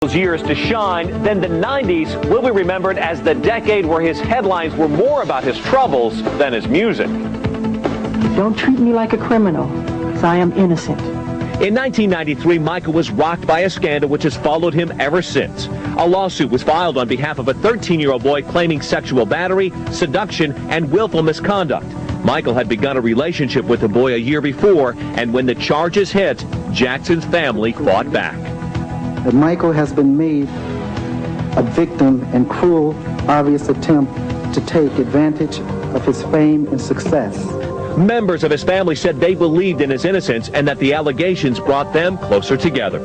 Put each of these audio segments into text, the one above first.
Michael's years to shine, then the 90s will be remembered as the decade where his headlines were more about his troubles than his music. Don't treat me like a criminal, because I am innocent. In 1993, Michael was rocked by a scandal which has followed him ever since. A lawsuit was filed on behalf of a 13-year-old boy claiming sexual battery, seduction, and willful misconduct. Michael had begun a relationship with the boy a year before, and when the charges hit, Jackson's family fought back. That Michael has been made a victim in cruel, obvious attempt to take advantage of his fame and success. Members of his family said they believed in his innocence and that the allegations brought them closer together.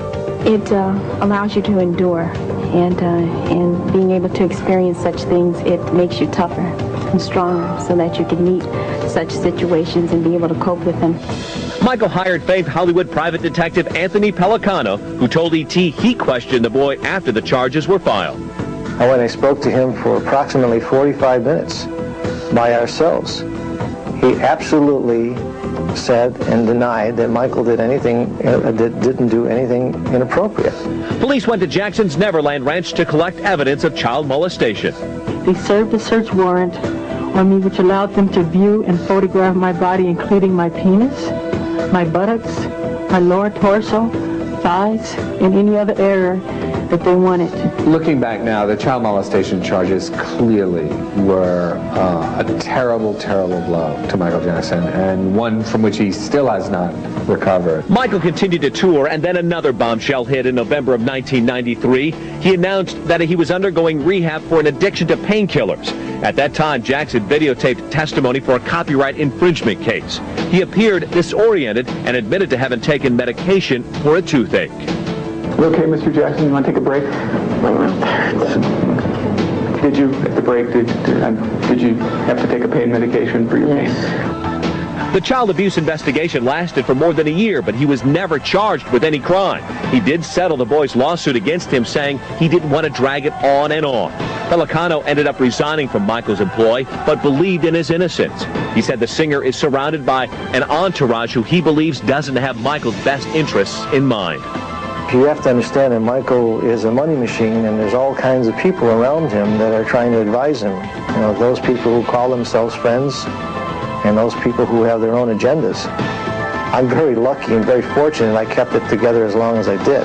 It allows you to endure, and being able to experience such things, it makes you tougher and stronger so that you can meet such situations and be able to cope with them. Michael hired famed Hollywood private detective Anthony Pellicano, who told E.T. he questioned the boy after the charges were filed. And when I spoke to him for approximately 45 minutes by ourselves, he absolutely said and denied that Michael didn't do anything inappropriate. Police went to Jackson's Neverland Ranch to collect evidence of child molestation. They served a search warrant on me which allowed them to view and photograph my body, including my penis, my buttocks, my lower torso, thighs, and any other area that they wanted. Looking back now, the child molestation charges clearly were a terrible, terrible blow to Michael Jackson, and one from which he still has not recovered. Michael continued to tour, and then another bombshell hit in November of 1993. He announced that he was undergoing rehab for an addiction to painkillers. At that time, Jackson videotaped testimony for a copyright infringement case. He appeared disoriented and admitted to having taken medication for a toothache. Okay, Mr. Jackson, you want to take a break? Did you, at the break, did you have to take a pain medication for your pain? The child abuse investigation lasted for more than a year, but he was never charged with any crime. He did settle the boy's lawsuit against him, saying he didn't want to drag it on and on. Pellicano ended up resigning from Michael's employ, but believed in his innocence. He said the singer is surrounded by an entourage who he believes doesn't have Michael's best interests in mind. You have to understand that Michael is a money machine, and there's all kinds of people around him that are trying to advise him. You know, those people who call themselves friends and those people who have their own agendas. I'm very lucky and very fortunate I kept it together as long as I did.